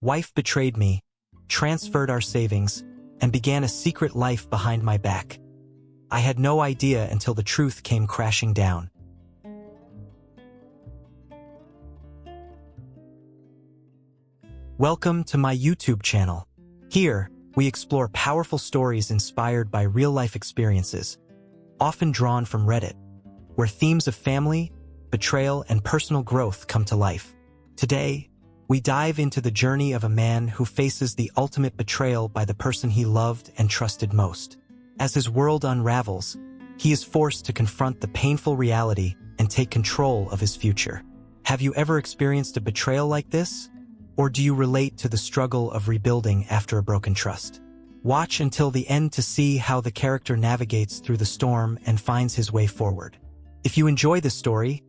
Wife betrayed me, transferred our savings, and began a secret life behind my back. I had no idea until the truth came crashing down. Welcome to my YouTube channel. Here, we explore powerful stories inspired by real-life experiences, often drawn from Reddit, where themes of family, betrayal, and personal growth come to life. Today, we dive into the journey of a man who faces the ultimate betrayal by the person he loved and trusted most. As his world unravels, he is forced to confront the painful reality and take control of his future. Have you ever experienced a betrayal like this? Or do you relate to the struggle of rebuilding after a broken trust? Watch until the end to see how the character navigates through the storm and finds his way forward. If you enjoy this story,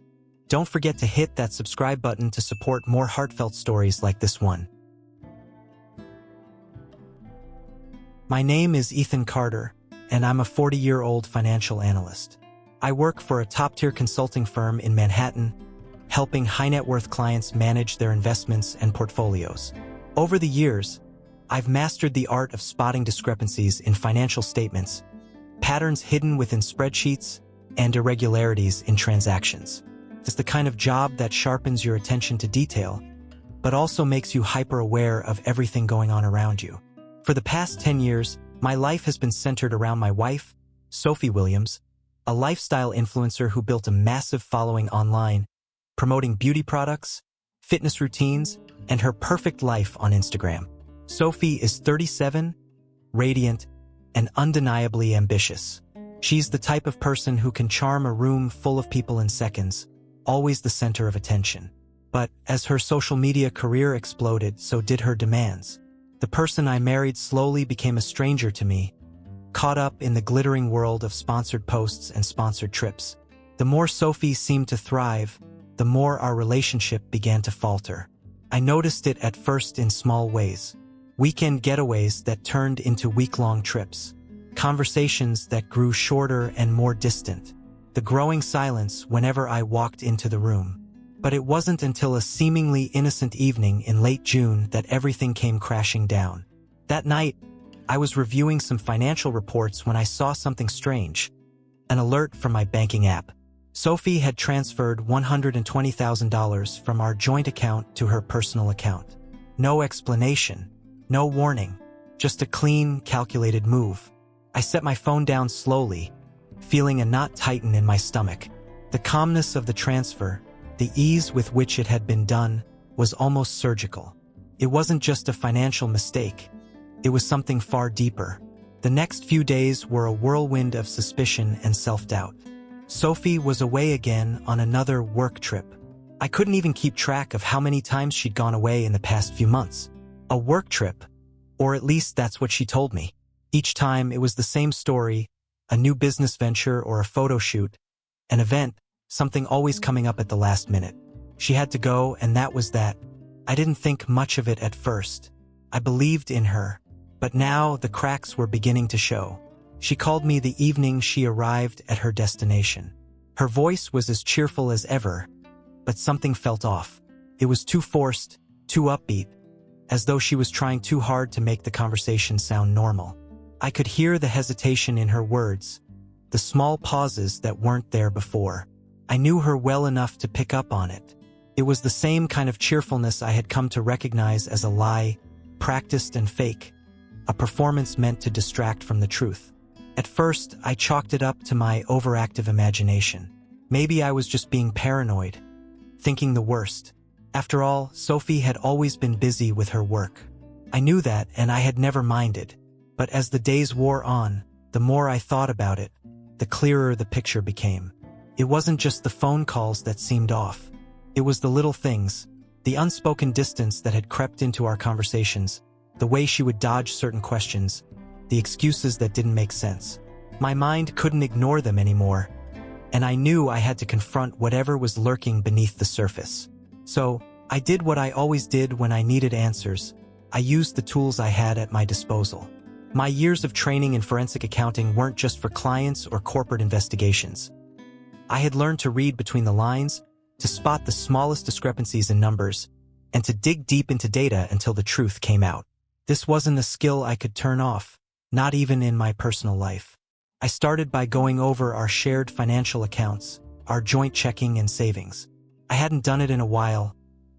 don't forget to hit that subscribe button to support more heartfelt stories like this one. My name is Ethan Carter, and I'm a 40-year-old financial analyst. I work for a top-tier consulting firm in Manhattan, helping high-net-worth clients manage their investments and portfolios. Over the years, I've mastered the art of spotting discrepancies in financial statements, patterns hidden within spreadsheets, and irregularities in transactions. It's the kind of job that sharpens your attention to detail, but also makes you hyper-aware of everything going on around you. For the past 10 years, my life has been centered around my wife, Sophie Williams, a lifestyle influencer who built a massive following online, promoting beauty products, fitness routines, and her perfect life on Instagram. Sophie is 37, radiant, and undeniably ambitious. She's the type of person who can charm a room full of people in seconds, always the center of attention. But as her social media career exploded, so did her demands. The person I married slowly became a stranger to me, caught up in the glittering world of sponsored posts and sponsored trips. The more Sophie seemed to thrive, the more our relationship began to falter. I noticed it at first in small ways. Weekend getaways that turned into week-long trips. Conversations that grew shorter and more distant. The growing silence whenever I walked into the room. But it wasn't until a seemingly innocent evening in late June that everything came crashing down. That night, I was reviewing some financial reports when I saw something strange. An alert from my banking app. Sophie had transferred $120,000 from our joint account to her personal account. No explanation, no warning, just a clean, calculated move. I set my phone down slowly, feeling a knot tighten in my stomach. The calmness of the transfer, the ease with which it had been done, was almost surgical. It wasn't just a financial mistake. It was something far deeper. The next few days were a whirlwind of suspicion and self-doubt. Sophie was away again on another work trip. I couldn't even keep track of how many times she'd gone away in the past few months. A work trip, or at least that's what she told me. Each time it was the same story, a new business venture or a photo shoot, an event, something always coming up at the last minute. She had to go, and that was that. I didn't think much of it at first. I believed in her, but now the cracks were beginning to show. She called me the evening she arrived at her destination. Her voice was as cheerful as ever, but something felt off. It was too forced, too upbeat, as though she was trying too hard to make the conversation sound normal. I could hear the hesitation in her words, the small pauses that weren't there before. I knew her well enough to pick up on it. It was the same kind of cheerfulness I had come to recognize as a lie, practiced and fake, a performance meant to distract from the truth. At first, I chalked it up to my overactive imagination. Maybe I was just being paranoid, thinking the worst. After all, Sophie had always been busy with her work. I knew that, and I had never minded. But as the days wore on, the more I thought about it, the clearer the picture became. It wasn't just the phone calls that seemed off. It was the little things, the unspoken distance that had crept into our conversations, the way she would dodge certain questions, the excuses that didn't make sense. My mind couldn't ignore them anymore, and I knew I had to confront whatever was lurking beneath the surface. So, I did what I always did when I needed answers. I used the tools I had at my disposal. My years of training in forensic accounting weren't just for clients or corporate investigations. I had learned to read between the lines, to spot the smallest discrepancies in numbers, and to dig deep into data until the truth came out. This wasn't a skill I could turn off, not even in my personal life. I started by going over our shared financial accounts, our joint checking and savings. I hadn't done it in a while,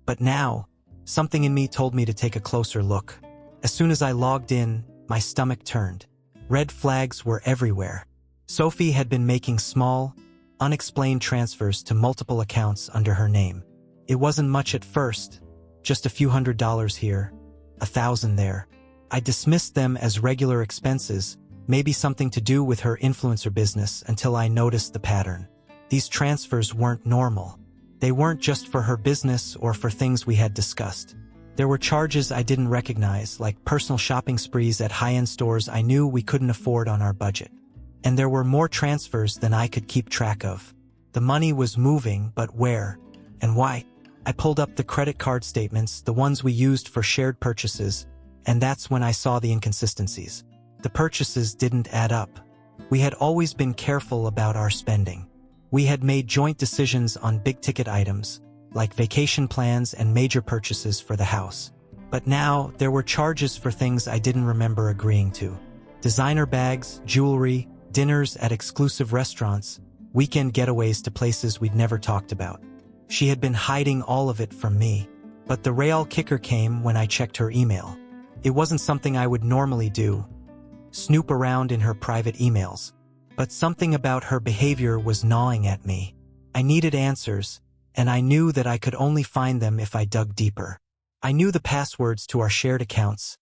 but now, something in me told me to take a closer look. As soon as I logged in, my stomach turned. Red flags were everywhere. Sophie had been making small, unexplained transfers to multiple accounts under her name. It wasn't much at first, just a few $100s here, 1,000 there. I dismissed them as regular expenses, maybe something to do with her influencer business, until I noticed the pattern. These transfers weren't normal. They weren't just for her business or for things we had discussed. There were charges I didn't recognize, like personal shopping sprees at high-end stores I knew we couldn't afford on our budget. And there were more transfers than I could keep track of. The money was moving, but where? And why? I pulled up the credit card statements, the ones we used for shared purchases, and that's when I saw the inconsistencies. The purchases didn't add up. We had always been careful about our spending. We had made joint decisions on big-ticket items, like vacation plans and major purchases for the house. But now, there were charges for things I didn't remember agreeing to. Designer bags, jewelry, dinners at exclusive restaurants, weekend getaways to places we'd never talked about. She had been hiding all of it from me. But the real kicker came when I checked her email. It wasn't something I would normally do, snoop around in her private emails. But something about her behavior was gnawing at me. I needed answers, and I knew that I could only find them if I dug deeper. I knew the passwords to our shared accounts,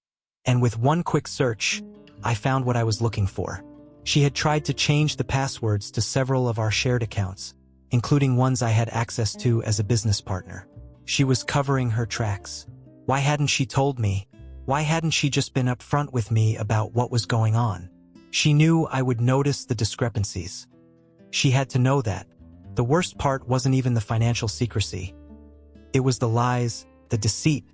and with one quick search, I found what I was looking for. She had tried to change the passwords to several of our shared accounts, including ones I had access to as a business partner. She was covering her tracks. Why hadn't she told me? Why hadn't she just been upfront with me about what was going on? She knew I would notice the discrepancies. She had to know that. The worst part wasn't even the financial secrecy. It was the lies, the deceit,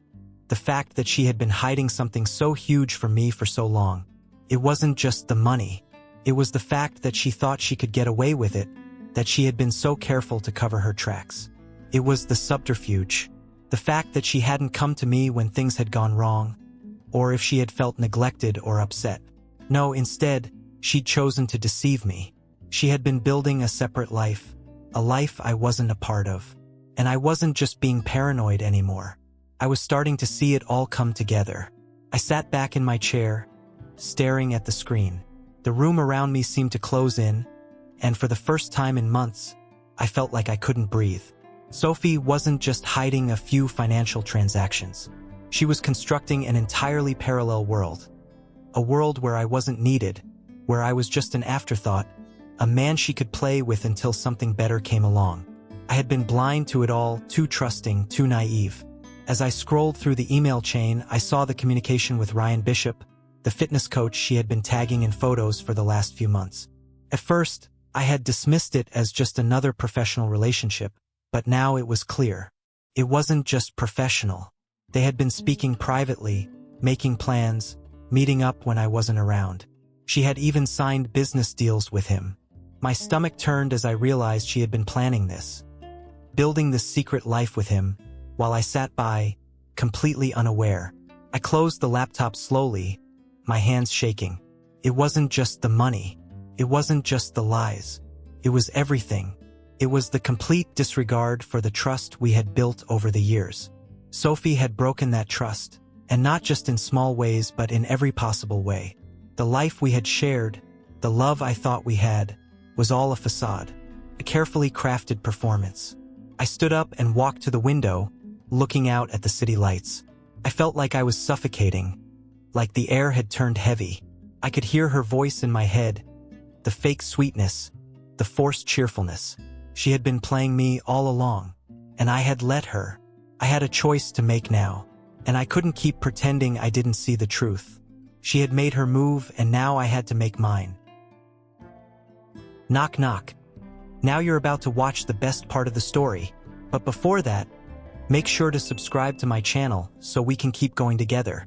the fact that she had been hiding something so huge from me for so long. It wasn't just the money. It was the fact that she thought she could get away with it, that she had been so careful to cover her tracks. It was the subterfuge, the fact that she hadn't come to me when things had gone wrong, or if she had felt neglected or upset. No, instead, she'd chosen to deceive me. She had been building a separate life, a life I wasn't a part of. And I wasn't just being paranoid anymore. I was starting to see it all come together. I sat back in my chair, staring at the screen. The room around me seemed to close in, and for the first time in months, I felt like I couldn't breathe. Sophie wasn't just hiding a few financial transactions. She was constructing an entirely parallel world. A world where I wasn't needed, where I was just an afterthought, a man she could play with until something better came along. I had been blind to it all, too trusting, too naive. As I scrolled through the email chain, I saw the communication with Ryan Bishop, the fitness coach she had been tagging in photos for the last few months. At first, I had dismissed it as just another professional relationship, but now it was clear. It wasn't just professional. They had been speaking privately, making plans, meeting up when I wasn't around. She had even signed business deals with him. My stomach turned as I realized she had been planning this, building this secret life with him, while I sat by, completely unaware. I closed the laptop slowly, my hands shaking. It wasn't just the money. It wasn't just the lies. It was everything. It was the complete disregard for the trust we had built over the years. Sophie had broken that trust, and not just in small ways but in every possible way. The life we had shared, the love I thought we had, was all a facade, a carefully crafted performance. I stood up and walked to the window, looking out at the city lights. I felt like I was suffocating, like the air had turned heavy. I could hear her voice in my head, the fake sweetness, the forced cheerfulness. She had been playing me all along, and I had let her. I had a choice to make now, and I couldn't keep pretending I didn't see the truth. She had made her move, and now I had to make mine. Knock, knock. Now you're about to watch the best part of the story, but before that, make sure to subscribe to my channel so we can keep going together.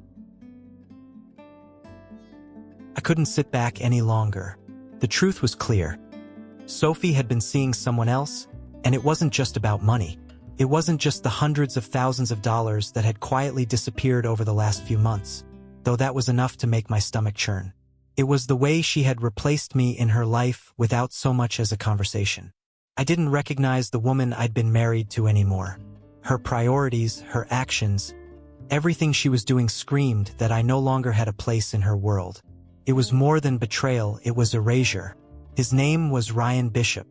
I couldn't sit back any longer. The truth was clear. Sophie had been seeing someone else, and it wasn't just about money. It wasn't just the hundreds of thousands of dollars that had quietly disappeared over the last few months, though that was enough to make my stomach churn. It was the way she had replaced me in her life without so much as a conversation. I didn't recognize the woman I'd been married to anymore. Her priorities, her actions, everything she was doing screamed that I no longer had a place in her world. It was more than betrayal, it was erasure. His name was Ryan Bishop.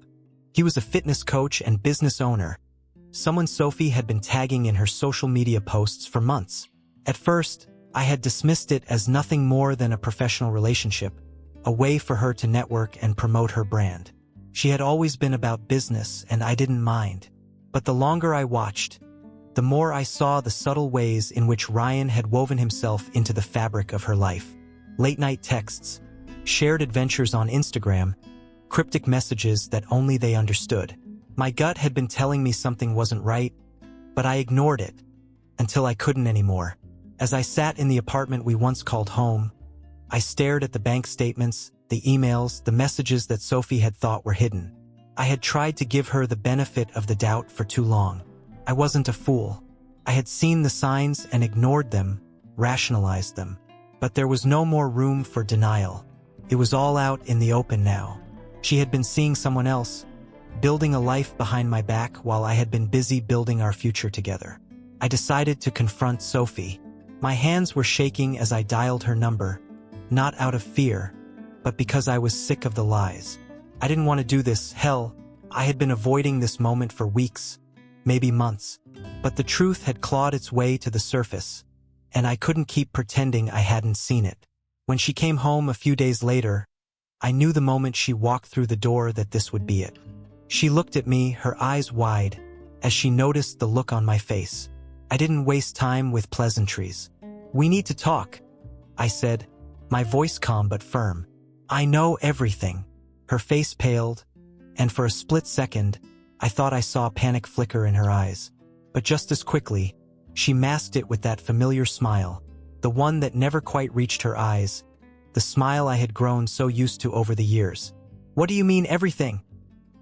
He was a fitness coach and business owner, someone Sophie had been tagging in her social media posts for months. At first, I had dismissed it as nothing more than a professional relationship, a way for her to network and promote her brand. She had always been about business, and I didn't mind. But the longer I watched, the more I saw the subtle ways in which Ryan had woven himself into the fabric of her life. Late-night texts, shared adventures on Instagram, cryptic messages that only they understood. My gut had been telling me something wasn't right, but I ignored it until I couldn't anymore. As I sat in the apartment we once called home, I stared at the bank statements, the emails, the messages that Sophie had thought were hidden. I had tried to give her the benefit of the doubt for too long. I wasn't a fool. I had seen the signs and ignored them, rationalized them. But there was no more room for denial. It was all out in the open now. She had been seeing someone else, building a life behind my back while I had been busy building our future together. I decided to confront Sophie. My hands were shaking as I dialed her number, not out of fear, but because I was sick of the lies. I didn't want to do this. Hell, I had been avoiding this moment for weeks, maybe months. But the truth had clawed its way to the surface, and I couldn't keep pretending I hadn't seen it. When she came home a few days later, I knew the moment she walked through the door that this would be it. She looked at me, her eyes wide, as she noticed the look on my face. I didn't waste time with pleasantries. "We need to talk," I said, my voice calm but firm. "I know everything." Her face paled, and for a split second, I thought I saw a panic flicker in her eyes. But just as quickly, she masked it with that familiar smile, the one that never quite reached her eyes, the smile I had grown so used to over the years. "What do you mean, everything?"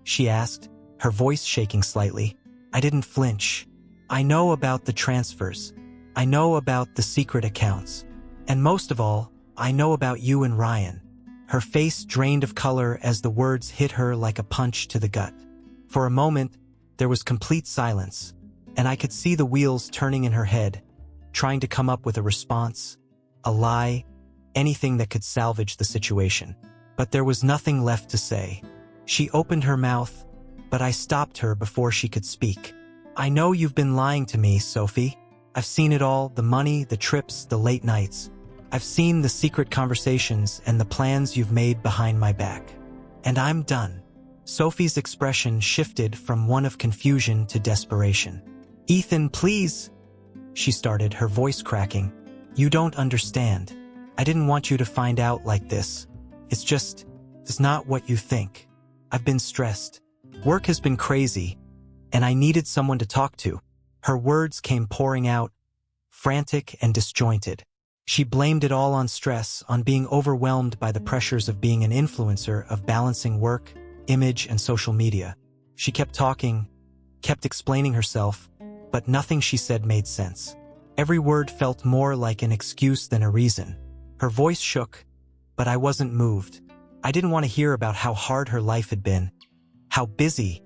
she asked, her voice shaking slightly. I didn't flinch. "I know about the transfers. I know about the secret accounts. And most of all, I know about you and Ryan." Her face drained of color as the words hit her like a punch to the gut. For a moment, there was complete silence, and I could see the wheels turning in her head, trying to come up with a response, a lie, anything that could salvage the situation. But there was nothing left to say. She opened her mouth, but I stopped her before she could speak. "I know you've been lying to me, Sophie. I've seen it all, the money, the trips, the late nights. I've seen the secret conversations and the plans you've made behind my back. And I'm done." Sophie's expression shifted from one of confusion to desperation. "Ethan, please," she started, her voice cracking. "You don't understand. I didn't want you to find out like this. It's not what you think. I've been stressed. Work has been crazy, and I needed someone to talk to." Her words came pouring out, frantic and disjointed. She blamed it all on stress, on being overwhelmed by the pressures of being an influencer, of balancing work, image, and social media. She kept talking, kept explaining herself, but nothing she said made sense. Every word felt more like an excuse than a reason. Her voice shook, but I wasn't moved. I didn't want to hear about how hard her life had been, how busy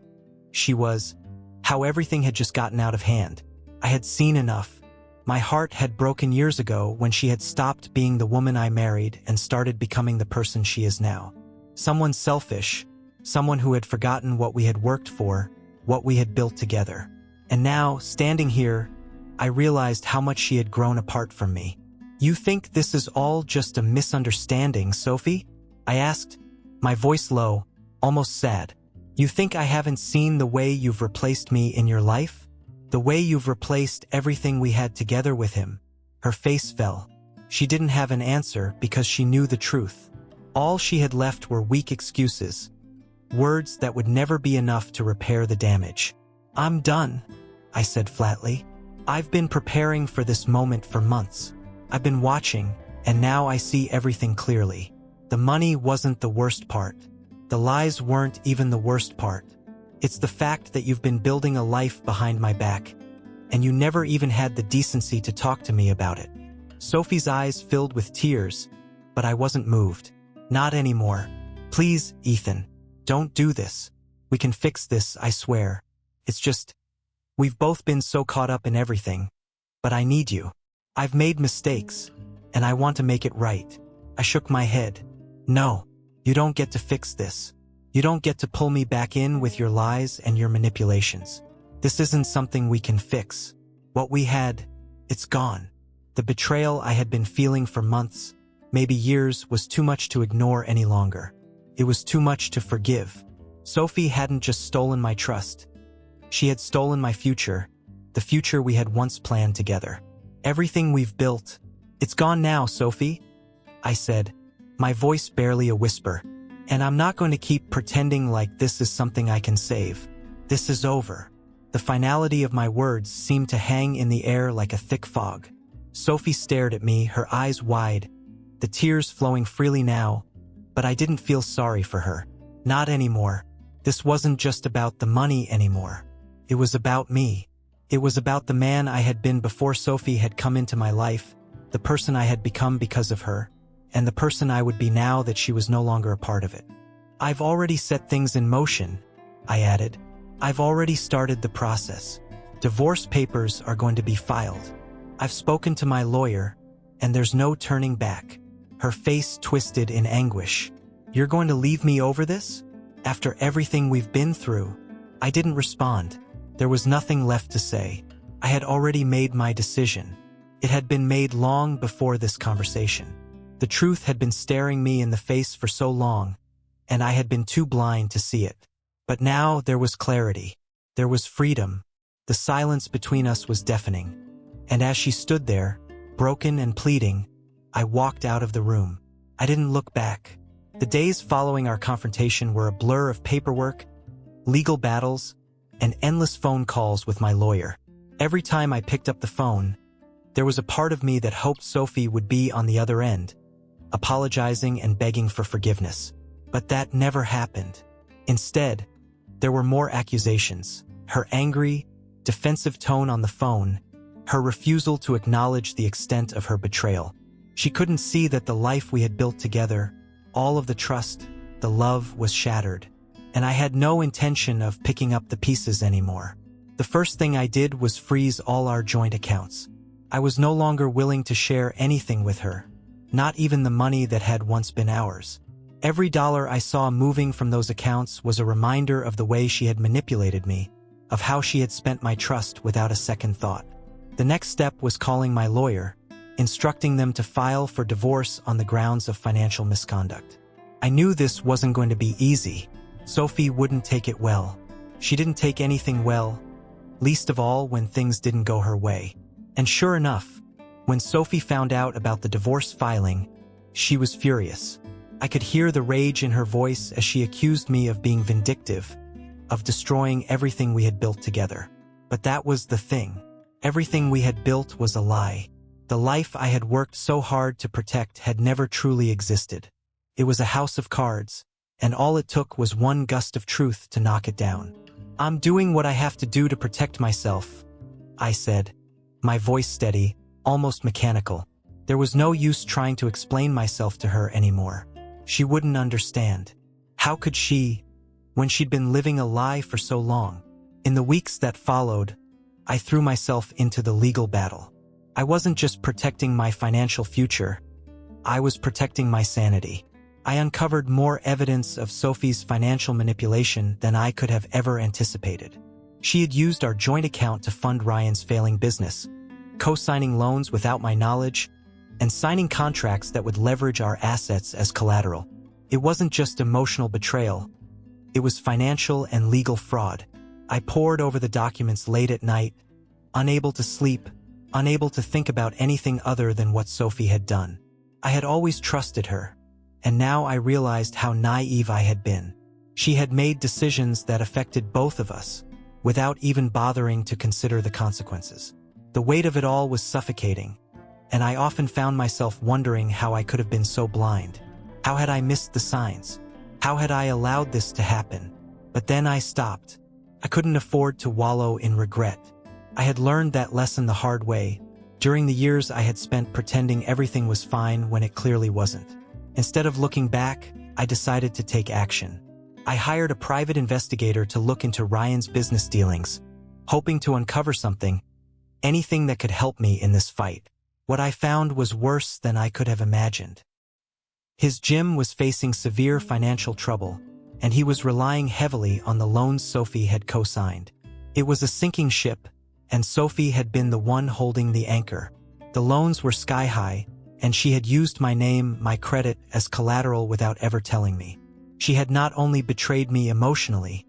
she was, how everything had just gotten out of hand. I had seen enough. My heart had broken years ago when she had stopped being the woman I married and started becoming the person she is now. Someone selfish, someone who had forgotten what we had worked for, what we had built together. And now, standing here, I realized how much she had grown apart from me. "You think this is all just a misunderstanding, Sophie?" I asked, my voice low, almost sad. "You think I haven't seen the way you've replaced me in your life? The way you've replaced everything we had together with him?" Her face fell. She didn't have an answer because she knew the truth. All she had left were weak excuses, words that would never be enough to repair the damage. "I'm done," I said flatly. "I've been preparing for this moment for months. I've been watching, and now I see everything clearly. The money wasn't the worst part. The lies weren't even the worst part. It's the fact that you've been building a life behind my back, and you never even had the decency to talk to me about it." Sophie's eyes filled with tears, but I wasn't moved. "Not anymore. Please, Ethan, don't do this. We can fix this, I swear. It's just, we've both been so caught up in everything. But I need you. I've made mistakes, and I want to make it right." I shook my head. "No, you don't get to fix this. You don't get to pull me back in with your lies and your manipulations. This isn't something we can fix. What we had, it's gone." The betrayal I had been feeling for months, maybe years, was too much to ignore any longer. It was too much to forgive. Sophie hadn't just stolen my trust. She had stolen my future, the future we had once planned together. "Everything we've built, it's gone now, Sophie," I said, my voice barely a whisper. "And I'm not going to keep pretending like this is something I can save. This is over." The finality of my words seemed to hang in the air like a thick fog. Sophie stared at me, her eyes wide, the tears flowing freely now, but I didn't feel sorry for her. Not anymore. This wasn't just about the money anymore. It was about me. It was about the man I had been before Sophie had come into my life, the person I had become because of her, and the person I would be now that she was no longer a part of it. "I've already set things in motion," I added. "I've already started the process. Divorce papers are going to be filed. I've spoken to my lawyer, and there's no turning back." Her face twisted in anguish. "You're going to leave me over this? After everything we've been through?" I didn't respond. There was nothing left to say. I had already made my decision. It had been made long before this conversation. The truth had been staring me in the face for so long, and I had been too blind to see it. But now there was clarity. There was freedom. The silence between us was deafening. And as she stood there, broken and pleading, I walked out of the room. I didn't look back. The days following our confrontation were a blur of paperwork, legal battles, and endless phone calls with my lawyer. Every time I picked up the phone, there was a part of me that hoped Sophie would be on the other end, apologizing and begging for forgiveness. But that never happened. Instead, there were more accusations. Her angry, defensive tone on the phone, her refusal to acknowledge the extent of her betrayal. She couldn't see that the life we had built together, all of the trust, the love, was shattered. And I had no intention of picking up the pieces anymore. The first thing I did was freeze all our joint accounts. I was no longer willing to share anything with her, not even the money that had once been ours. Every dollar I saw moving from those accounts was a reminder of the way she had manipulated me, of how she had spent my trust without a second thought. The next step was calling my lawyer, instructing them to file for divorce on the grounds of financial misconduct. I knew this wasn't going to be easy. Sophie wouldn't take it well. She didn't take anything well, least of all when things didn't go her way. And sure enough, when Sophie found out about the divorce filing, she was furious. I could hear the rage in her voice as she accused me of being vindictive, of destroying everything we had built together. But that was the thing. Everything we had built was a lie. The life I had worked so hard to protect had never truly existed. It was a house of cards, and all it took was one gust of truth to knock it down. "I'm doing what I have to do to protect myself," I said, my voice steady, almost mechanical. There was no use trying to explain myself to her anymore. She wouldn't understand. How could she, when she'd been living a lie for so long? In the weeks that followed, I threw myself into the legal battle. I wasn't just protecting my financial future, I was protecting my sanity. I uncovered more evidence of Sophie's financial manipulation than I could have ever anticipated. She had used our joint account to fund Ryan's failing business, co-signing loans without my knowledge, and signing contracts that would leverage our assets as collateral. It wasn't just emotional betrayal, it was financial and legal fraud. I pored over the documents late at night, unable to sleep, unable to think about anything other than what Sophie had done. I had always trusted her, and now I realized how naive I had been. She had made decisions that affected both of us, without even bothering to consider the consequences. The weight of it all was suffocating, and I often found myself wondering how I could have been so blind. How had I missed the signs? How had I allowed this to happen? But then I stopped. I couldn't afford to wallow in regret. I had learned that lesson the hard way, during the years I had spent pretending everything was fine when it clearly wasn't. Instead of looking back, I decided to take action. I hired a private investigator to look into Ryan's business dealings, hoping to uncover something, anything that could help me in this fight. What I found was worse than I could have imagined. His gym was facing severe financial trouble, and he was relying heavily on the loans Sophie had co-signed. It was a sinking ship, and Sophie had been the one holding the anchor. The loans were sky-high, and she had used my name, my credit, as collateral without ever telling me. She had not only betrayed me emotionally,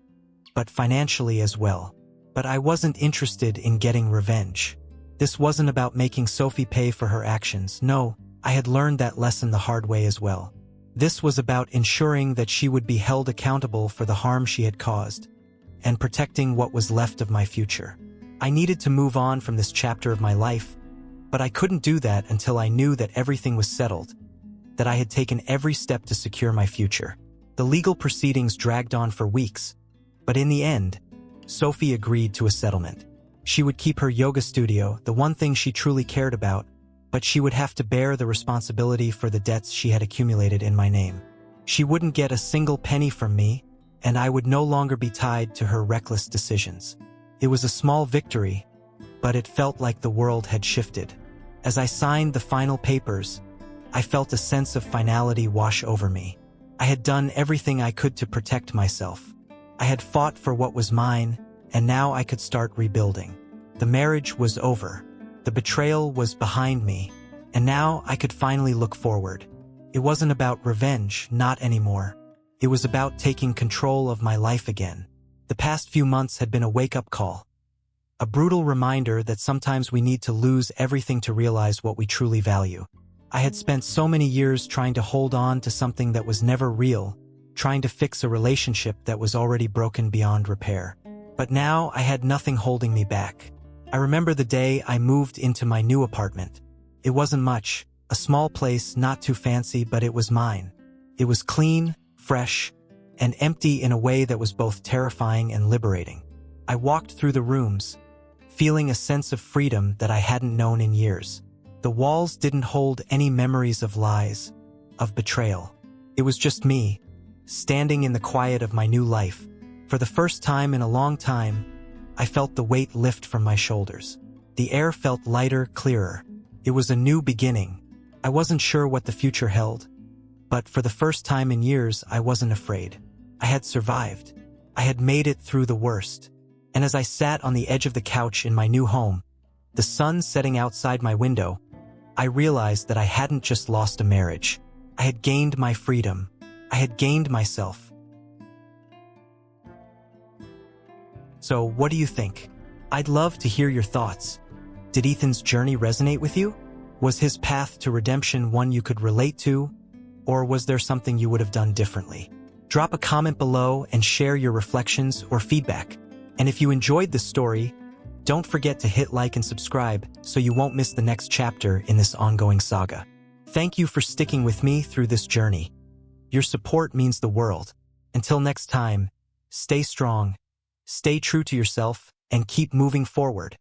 but financially as well. But I wasn't interested in getting revenge. This wasn't about making Sophie pay for her actions. No, I had learned that lesson the hard way as well. This was about ensuring that she would be held accountable for the harm she had caused, and protecting what was left of my future. I needed to move on from this chapter of my life, but I couldn't do that until I knew that everything was settled, that I had taken every step to secure my future. The legal proceedings dragged on for weeks, but in the end, Sophie agreed to a settlement. She would keep her yoga studio, the one thing she truly cared about, but she would have to bear the responsibility for the debts she had accumulated in my name. She wouldn't get a single penny from me, and I would no longer be tied to her reckless decisions. It was a small victory, but it felt like the world had shifted. As I signed the final papers, I felt a sense of finality wash over me. I had done everything I could to protect myself. I had fought for what was mine, and now I could start rebuilding. The marriage was over. The betrayal was behind me, and now I could finally look forward. It wasn't about revenge, not anymore. It was about taking control of my life again. The past few months had been a wake-up call, a brutal reminder that sometimes we need to lose everything to realize what we truly value. I had spent so many years trying to hold on to something that was never real, trying to fix a relationship that was already broken beyond repair. But now I had nothing holding me back. I remember the day I moved into my new apartment. It wasn't much, a small place, not too fancy, but it was mine. It was clean, fresh, and empty in a way that was both terrifying and liberating. I walked through the rooms, feeling a sense of freedom that I hadn't known in years. The walls didn't hold any memories of lies, of betrayal. It was just me, standing in the quiet of my new life. For the first time in a long time, I felt the weight lift from my shoulders. The air felt lighter, clearer. It was a new beginning. I wasn't sure what the future held, but for the first time in years, I wasn't afraid. I had survived. I had made it through the worst. And as I sat on the edge of the couch in my new home, the sun setting outside my window, I realized that I hadn't just lost a marriage. I had gained my freedom. I had gained myself. So, what do you think? I'd love to hear your thoughts. Did Ethan's journey resonate with you? Was his path to redemption one you could relate to? Or was there something you would have done differently? Drop a comment below and share your reflections or feedback. And if you enjoyed this story, don't forget to hit like and subscribe so you won't miss the next chapter in this ongoing saga. Thank you for sticking with me through this journey. Your support means the world. Until next time, stay strong, stay true to yourself, and keep moving forward.